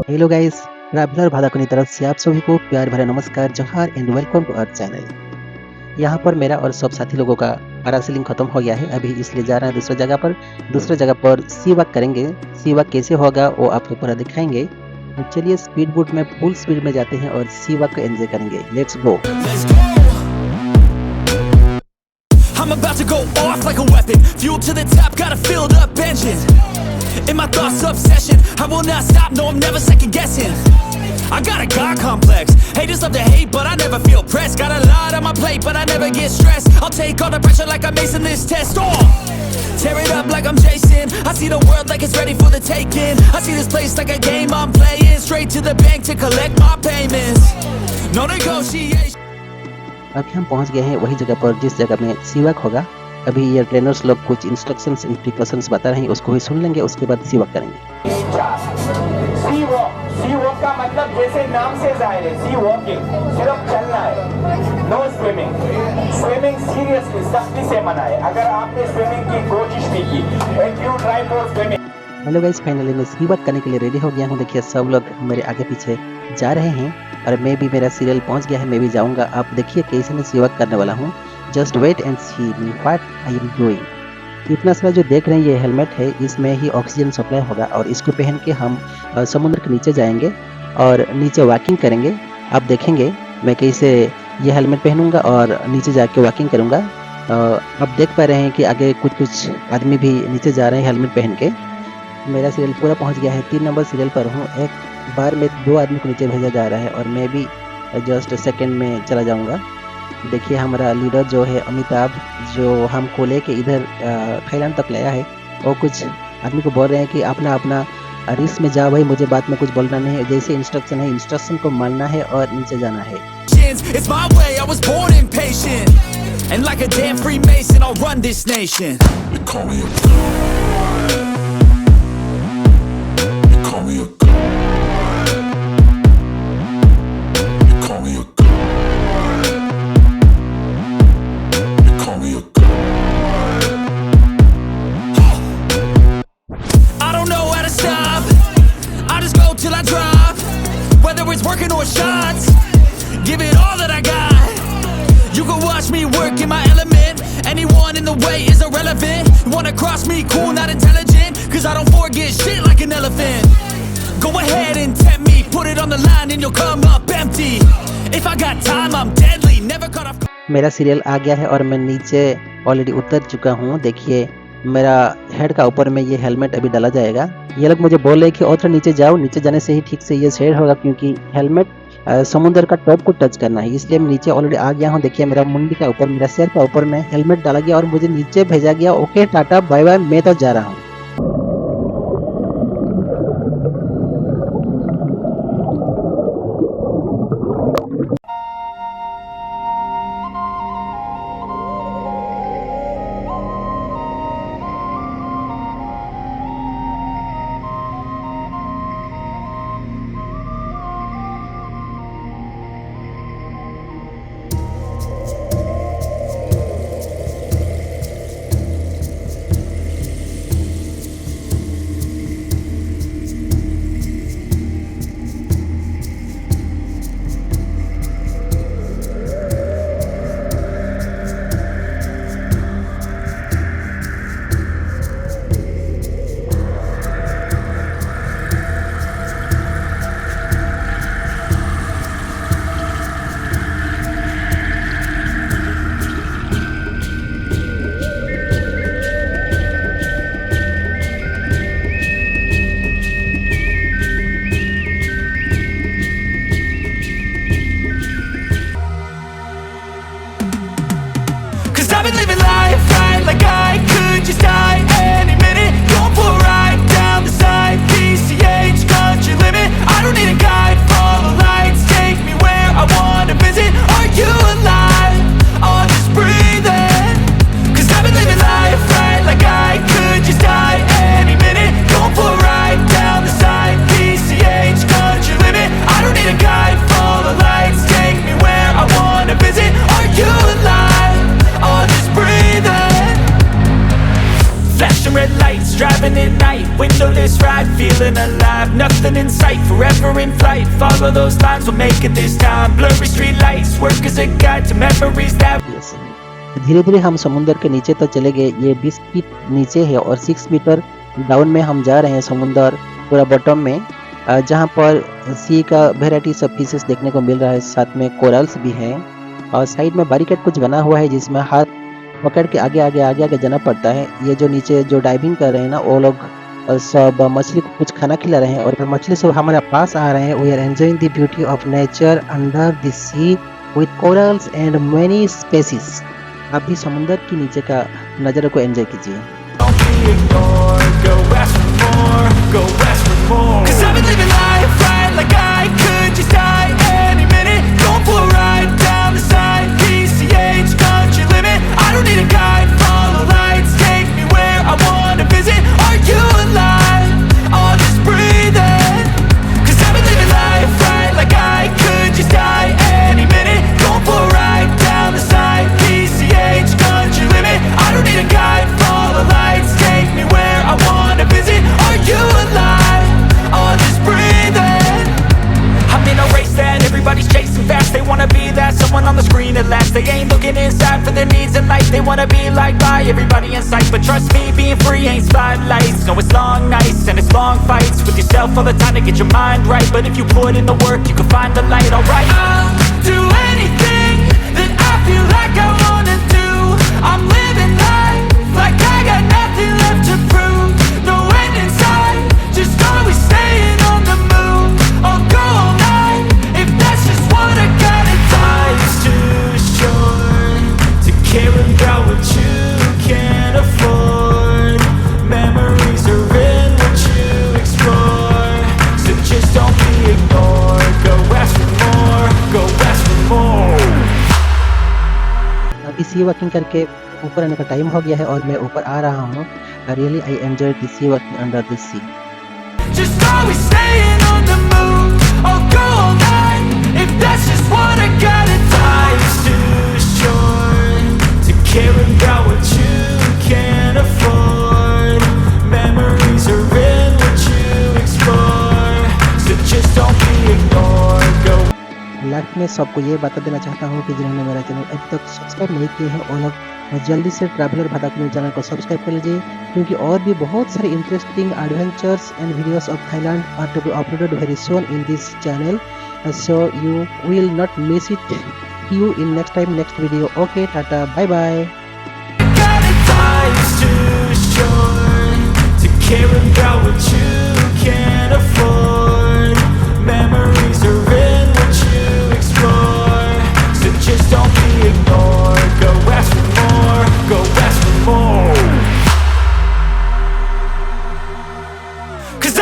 Hello guys, traveller भादाकुनी तरफ से आप सभी को प्यार भरा नमस्कार, जोहार and welcome to our channel. यहाँ पर मेरा और सब साथी लोगों का पैरासेलिंग खत्म हो गया है अभी, इसलिए जा रहे हैं दूसरे जगह पर सी वॉक करेंगे। सी वॉक कैसे होगा वो आपको पूरा दिखाएंगे। तो चलिए स्पीड बोट में फुल स्पीड में जाते हैं और सी वॉक को एंजॉय करेंगे। Let's go. I'm about to go off like a weapon, fuel to the top, got a filled up engine. In my thoughts, obsession, I will not stop, no I'm never second guessing. I got a God complex, haters love to hate but I never feel pressed. Got a lot on my plate but I never get stressed. I'll take all the pressure like I'm acing this test. Tear it up like I'm Jason, I see the world like it's ready for the taking. I see this place like a game I'm playing, straight to the bank to collect my payments. No negotiation. अभी हम पहुंच गए हैं वही जगह पर जिस जगह में सी वॉक होगा। अभी ये ट्रेनर्स लोग कुछ इंस्ट्रक्शंस एंड प्रिकॉशंस बता रहे हैं, उसको भी सुन लेंगे, उसके बाद सी वॉक करेंगे। सी वॉक का मतलब जैसे नाम से जाहिर है, सी वॉकिंग सिर्फ चलना है, नो स्विमिंग। स्विमिंग सीरियसली सख्ती से मना है। अगर आपने स्विमिंग की कोशिश भी की, if you try for swimming. Hello guys, finally मैं सी वॉक करने के लिए रेडी हो गया हूँ। देखिए सब लोग मेरे आगे पीछे जा रहे हैं और मैं भी, मेरा सीरियल पहुंच गया है, मैं भी जाऊंगा। आप देखिए कैसे मैं सी वॉक करने वाला हूँ। Just wait and see me what I am doing. इतना सारा जो देख रहे हैं ये हेलमेट है, इसमें ही ऑक्सीजन सप्लाई होगा और इसको पहन के हम समुद्र के नीचे जाएंगे और नीचे वॉकिंग करेंगे। आप देखेंगे मैं कैसे ये हेलमेट पहनूंगा और नीचे जाके वॉकिंग करूंगा। आप देख पा रहे हैं कि आगे कुछ आदमी भी नीचे जा रहे हैं हेलमेट पहन के। मेरा सीरियल पूरा पहुंच गया है, 3 नंबर सीरियल पर हूँ। एक बार में 2 आदमी को नीचे भेजा जा रहा है और मैं भी जस्ट सेकंड में चला जाऊंगा। देखिए हमारा लीडर जो है अमिताभ, जो हमको लेके इधर थाईलैंड तक लाया है, वो कुछ आदमी को बोल रहे हैं कि अपना अपना रिस्क में जाओ भाई, मुझे बाद में कुछ बोलना नहीं है। जैसे इंस्ट्रक्शन है, इंस्ट्रक्शन को मानना है और नीचे जाना है। It's my way, I was born impatient, and like a damn Freemason, I'll run this nation. You call me a god. You call me a god. Working or shots, give it all that I got. You can watch me work in my element. Anyone in the way is irrelevant. You wanna cross me, cool, not intelligent, cause I don't forget shit like an elephant. Go ahead and tempt me, put it on the line and you'll come up empty. If I got time, I'm deadly, never cut off. मेरा serial आ गया है और मैं नीचे already उतर चुका हूँ। देखिए मेरा हेड का ऊपर में ये हेलमेट अभी डाला जाएगा। ये लोग मुझे बोल रहे हैं कि और थोड़ा नीचे जाओ, नीचे जाने से ही ठीक से ये शेयर होगा, क्योंकि हेलमेट समुद्र का टॉप को टच करना है, इसलिए मैं नीचे ऑलरेडी आ गया हूँ। देखिए मेरा मुंडी का ऊपर, मेरा सिर का ऊपर में हेलमेट डाला गया और मुझे नीचे भेजा गया। ओके टाटा बाय बाय, मैं तो जा रहा हूँ। nothing in sight, forever in flight. Follow those lines, we'll make it this time. Blurry street lights, work as a guide to memories that धीरे धीरे हम समुंदर के नीचे तक चले गए। ये 20 फीट नीचे है और 6 मीटर डाउन में हम जा रहे हैं समुंदर पूरा बॉटम में, जहाँ पर सी का वेराइटी सब फिशेस देखने को मिल रहा है, साथ में कोरल्स भी हैं और साइड में बैरिकेड कुछ बना हुआ है जिसमें हाथ पकड़ के आगे आगे आगे आगे जाना पड़ता है। ये जो नीचे जो डाइविंग कर रहे हैं ना, वो लोग सब मछली को कुछ खाना खिला रहे हैं और फिर मछली सब हमारे पास आ रहे हैं। We are enjoying the beauty of nature under the sea with corals and many species. आप भी समुंदर के नीचे का नज़ारे को एंजॉय कीजिए। don't be ignored. Go ask for more, go ask for more. 'Cause I've been living life right like I could just die any minute. Going for a ride down the side, PCH country limit. I don't need a guide, follow lights, take me where I wanna visit. Are you alive? Or just breathing? 'Cause I've been living life right like I could just die any minute. Going for a ride down the side, PCH country limit. I don't need a guide, follow lights, take me where I wanna visit. Are you alive? Or just breathing? I'm in a race that everybody's chasing fast. They wanna be that someone on the screen at last. They ain't looking inside for their needs in life. They wanna be liked by everybody in sight. But trust me, being free ain't spotlights. No, it's long nights and it's long fights with yourself all the time to get your mind right. But if you put in the work, you can find the light, alright? I'll do anything that I feel like I wanna do. I'm living life like I got nothing left to prove. No end in sight, just always staying on the move. I'll go all night if that's just what I gotta do. Life's too short to care about what you can't afford. Memories are in what you explore. So just don't be ignored. Go ask for more, go ask for more. अभी sea walking करके ऊपर आने का time हो गया है और मैं ऊपर आ रहा हूँ। Really I enjoy the sea walking under the sea. Just always staying on the move. I'll go all night if that's just what I gotta do. Life's too short to care about what you can't afford. Memories are in what you explore. So just don't be ignored. Go. Life में सबको ये बता देना चाहता हूँ कि जिन्होंने मेरा चैनल अभी तक सब्सक्राइब नहीं किए हैं वो लोग जल्दी से ट्रैवलर VadaKuni चैनल को सब्सक्राइब कर लीजिए, क्योंकि और भी बहुत सारे interesting adventures and videos of Thailand are to be uploaded very soon in this channel, so you will not miss it. You in next time next video. Okay, ta-ta, bye bye. Life's too short to care about what you can't afford.